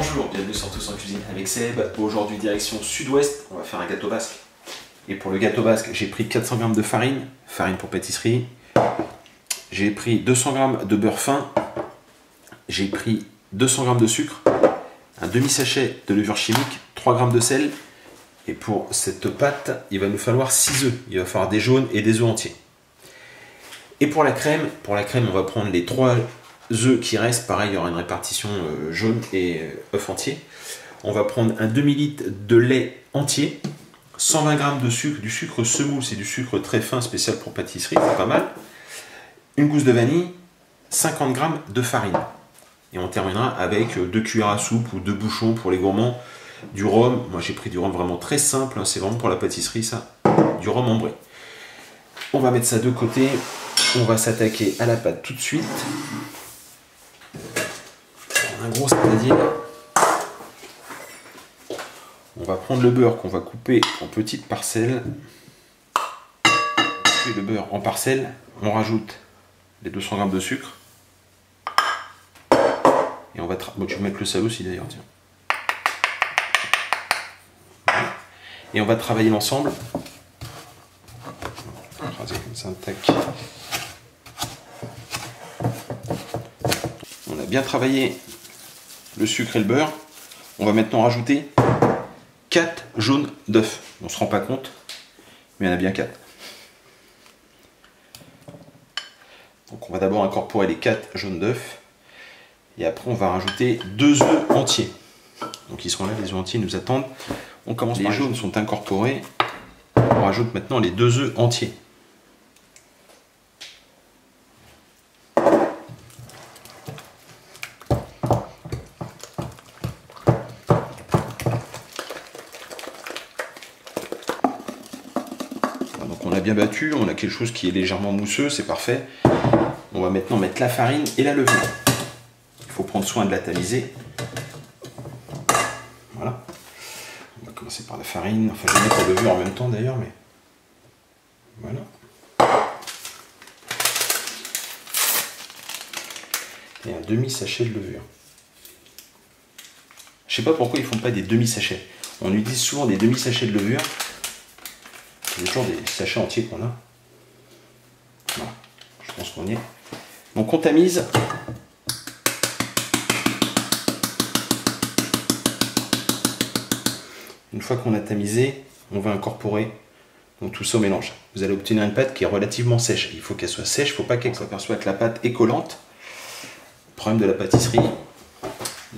Bonjour, bienvenue sur Tous en Cuisine avec Seb. Aujourd'hui direction sud-ouest, on va faire un gâteau basque. Et pour le gâteau basque, j'ai pris 400 g de farine, farine pour pâtisserie. J'ai pris 200 g de beurre fin. J'ai pris 200 g de sucre, un demi-sachet de levure chimique, 3 g de sel. Et pour cette pâte, il va nous falloir 6 œufs. Il va falloir des jaunes et des œufs entiers. Et pour la crème, on va prendre les 3 œufs qui restent. Pareil, il y aura une répartition jaune et œufs entiers. On va prendre un demi-litre de lait entier, 120 g de sucre, du sucre semoule, c'est du sucre très fin spécial pour pâtisserie, c'est pas mal. Une gousse de vanille, 50 g de farine. Et on terminera avec 2 cuillères à soupe ou 2 bouchons pour les gourmands. Du rhum, moi j'ai pris du rhum vraiment très simple, hein, c'est vraiment pour la pâtisserie ça, du rhum ambré. On va mettre ça de côté, on va s'attaquer à la pâte tout de suite. Un gros saladier. On va prendre le beurre qu'on va couper en petites parcelles. On coupe le beurre en parcelles, on rajoute les 200 g de sucre. Et on va... Bon, tu peux mettre le sel aussi d'ailleurs, tiens. Et on va travailler l'ensemble. Écraser comme ça, tac. On a bien travaillé le sucre et le beurre. On va maintenant rajouter 4 jaunes d'œufs. On ne se rend pas compte, mais il y en a bien 4. Donc on va d'abord incorporer les 4 jaunes d'œufs. Et après on va rajouter 2 œufs entiers. Donc ils seront là, les œufs entiers nous attendent. On commence par les jaunes sont incorporés. On rajoute maintenant les 2 œufs entiers. Donc on a bien battu, on a quelque chose qui est légèrement mousseux, c'est parfait. On va maintenant mettre la farine et la levure. Il faut prendre soin de la tamiser. Voilà. On va commencer par la farine. Enfin, je vais mettre la levure en même temps d'ailleurs, mais voilà. Et un demi-sachet de levure. Je sais pas pourquoi ils font pas des demi-sachets. On utilise souvent des demi-sachets de levure. C'est toujours des sachets entiers qu'on a. Voilà. Je pense qu'on y est. Donc on tamise. Une fois qu'on a tamisé, on va incorporer donc tout ça au mélange. Vous allez obtenir une pâte qui est relativement sèche. Il faut qu'elle soit sèche, il ne faut pas qu'elle s'aperçoive que la pâte est collante. Le problème de la pâtisserie,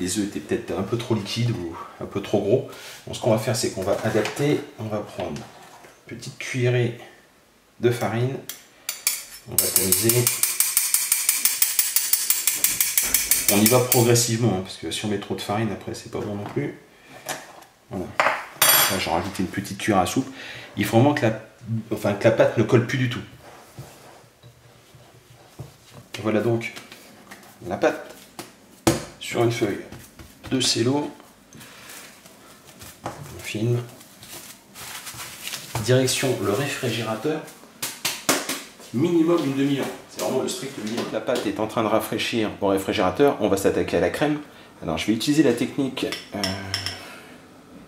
les œufs étaient peut-être un peu trop liquides ou un peu trop gros. Donc ce qu'on va faire, c'est qu'on va adapter. On va prendre une petite cuillerée de farine. On va tamiser. On y va progressivement, hein, parce que si on met trop de farine, après c'est pas bon non plus. Voilà. Là, j'ai rajouté une petite cuillère à soupe. Il faut vraiment que la pâte ne colle plus du tout. Voilà donc la pâte sur une feuille de cello. On filme. Direction le réfrigérateur. Minimum une demi-heure. C'est vraiment le strict minimum. La pâte est en train de rafraîchir au réfrigérateur. On va s'attaquer à la crème. Alors je vais utiliser la technique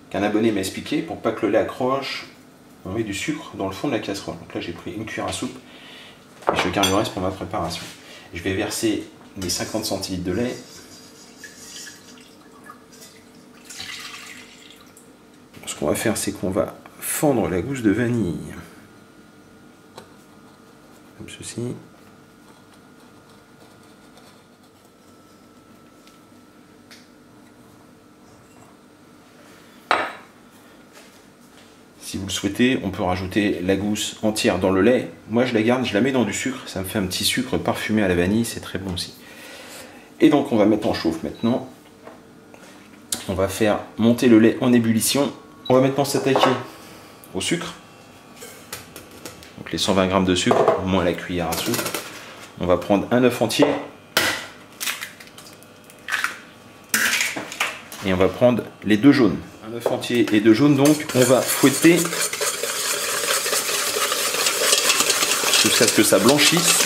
qu'un abonné m'a expliqué pour pas que le lait accroche. On met du sucre dans le fond de la casserole. Donc là j'ai pris une cuillère à soupe et je garde le reste pour ma préparation. Je vais verser les 50 centilitres de lait. Ce qu'on va faire, c'est qu'on va fendre la gousse de vanille comme ceci. Si vous le souhaitez, on peut rajouter la gousse entière dans le lait. Moi, je la garde, je la mets dans du sucre. Ça me fait un petit sucre parfumé à la vanille. C'est très bon aussi. Et donc, on va mettre en chauffe maintenant. On va faire monter le lait en ébullition. On va maintenant s'attaquer au sucre. Donc, les 120 g de sucre, moins la cuillère à soupe. On va prendre un œuf entier. Et on va prendre les 2 jaunes. Un œuf entier et 2 jaunes, donc on va fouetter jusqu'à ce que ça blanchisse.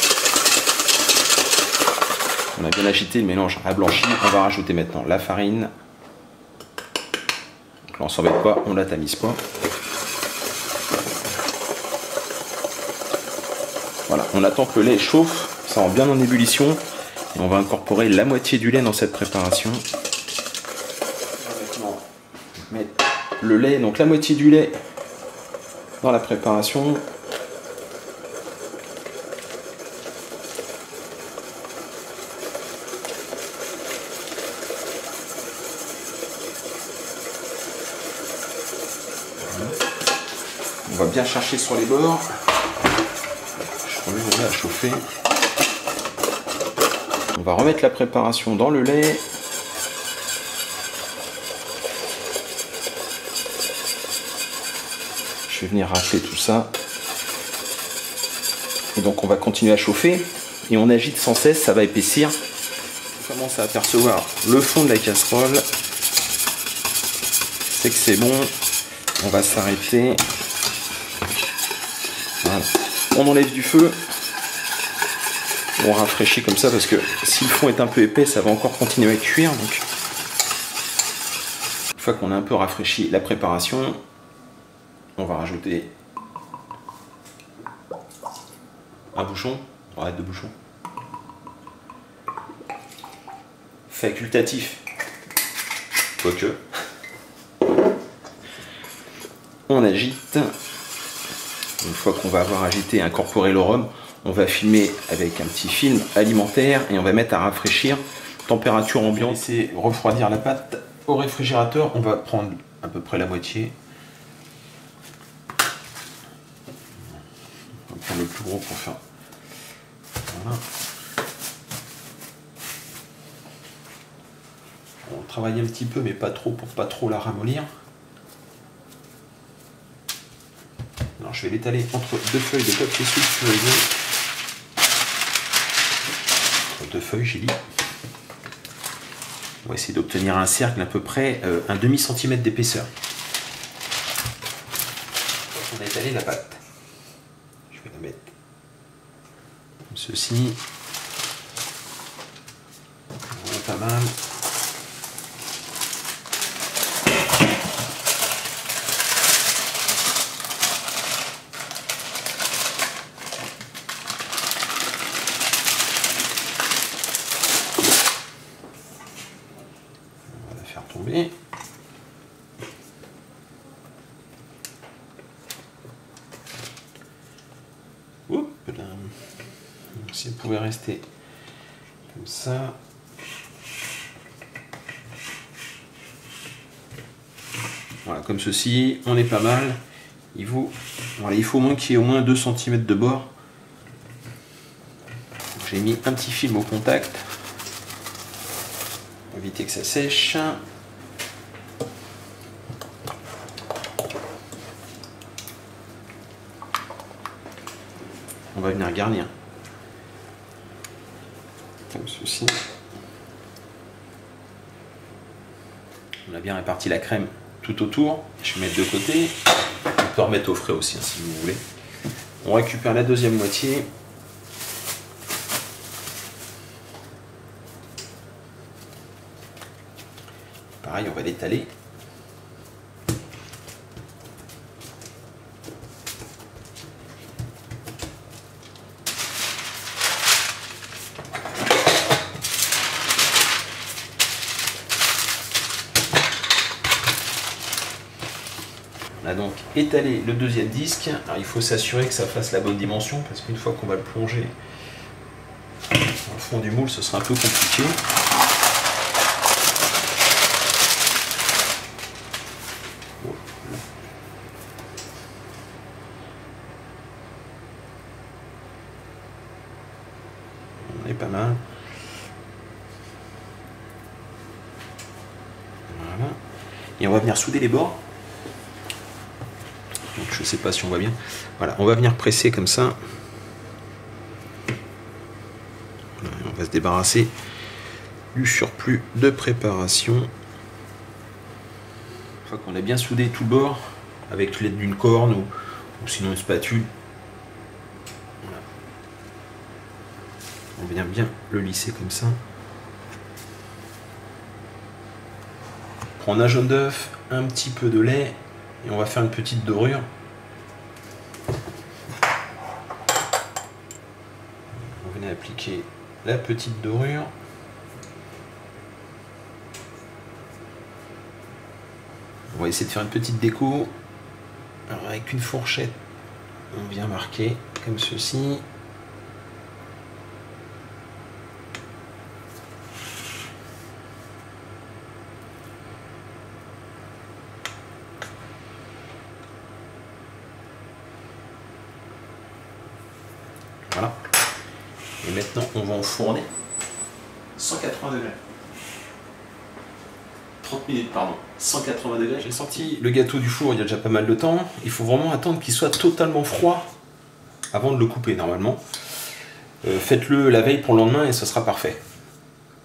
On a bien agité, le mélange a blanchi. On va rajouter maintenant la farine. là on s'embête pas, on la tamise pas. Voilà, on attend que le lait chauffe, ça rentre bien en ébullition. Et on va incorporer la moitié du lait dans cette préparation. On va maintenant mettre le lait, donc la moitié du lait dans la préparation. On va bien chercher sur les bords. Je remets mon lait à chauffer. On va remettre la préparation dans le lait. Je vais venir racler tout ça. Et donc on va continuer à chauffer. Et on agite sans cesse, ça va épaissir. On commence à apercevoir le fond de la casserole. C'est que c'est bon. On va s'arrêter. Voilà. On enlève du feu. On rafraîchit comme ça parce que si le fond est un peu épais, ça va encore continuer à cuire. Donc, une fois qu'on a un peu rafraîchi la préparation, on va rajouter un bouchon. On arrête de bouchon. Facultatif. Quoique. On agite. Une fois qu'on va avoir agité et incorporé le rhum, on va filmer avec un petit film alimentaire et on va mettre à rafraîchir, température ambiante. Laisser refroidir la pâte au réfrigérateur. On va prendre à peu près la moitié. On va prendre le plus gros pour faire. Voilà. On travaille un petit peu, mais pas trop pour pas trop la ramollir. Alors, je vais l'étaler entre deux feuilles de papier sulfurisé. Entre deux feuilles, j'ai dit. On va essayer d'obtenir un cercle à peu près un demi-centimètre d'épaisseur. On a étalé la pâte. Je vais la mettre comme ceci. Voilà, pas mal. Tomber. Oups là. Si elle pouvait rester comme ça. Voilà, comme ceci, on est pas mal. Voilà, il faut au moins qu'il y ait au moins 2 cm de bord. J'ai mis un petit film au contact pour éviter que ça sèche. On va venir garnir comme ceci. On a bien réparti la crème tout autour. Je vais mettre de côté. On peut remettre au frais aussi hein, si vous voulez. On récupère la deuxième moitié. Pareil, on va l'étaler. On a donc étalé le deuxième disque. Alors, il faut s'assurer que ça fasse la bonne dimension parce qu'une fois qu'on va le plonger dans le fond du moule, ce sera un peu compliqué. On est pas mal. Voilà. Et on va venir souder les bords. Donc, je ne sais pas si on voit bien. Voilà, on va venir presser comme ça. Voilà, on va se débarrasser du surplus de préparation. Une fois qu'on a bien soudé tout le bord, avec l'aide d'une corne ou sinon une spatule, voilà. On vient bien le lisser comme ça. prend un jaune d'œuf, un petit peu de lait et on va faire une petite dorure. On venait appliquer la petite dorure. On va essayer de faire une petite déco. Alors avec une fourchette, on vient marquer comme ceci. Voilà. Et maintenant, on va enfourner 180 degrés. 30 minutes, pardon. 180 degrés. J'ai sorti le gâteau du four il y a déjà pas mal de temps. Il faut vraiment attendre qu'il soit totalement froid avant de le couper, normalement. Faites-le la veille pour le lendemain et ce sera parfait.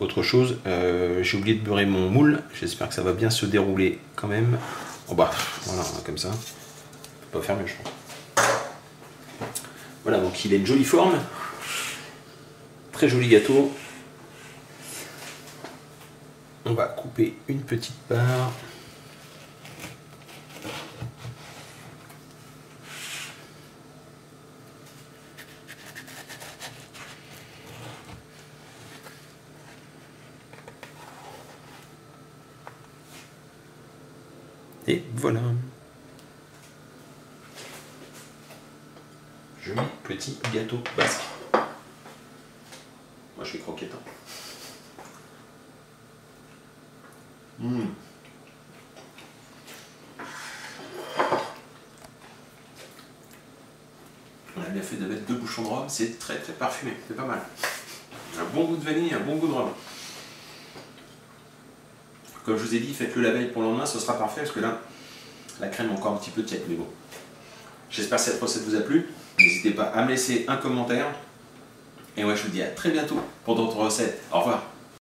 Autre chose, j'ai oublié de beurrer mon moule. J'espère que ça va bien se dérouler quand même. Oh bah, voilà, comme ça. Je peux pas faire mieux, je pense. Voilà, donc il a une jolie forme. Très joli gâteau. On va couper une petite part. Et voilà. Joli petit gâteau basque. Moi je suis croquette. On a bien fait de mettre 2 bouchons de rhum, c'est très très parfumé, c'est pas mal. Un bon goût de vanille, un bon goût de rhum. Comme je vous ai dit, faites-le la veille pour le lendemain, ce sera parfait parce que là, la crème est encore un petit peu tiède, mais bon. J'espère que cette recette vous a plu. N'hésitez pas à me laisser un commentaire. Et moi je vous dis à très bientôt pour d'autres recettes. Au revoir.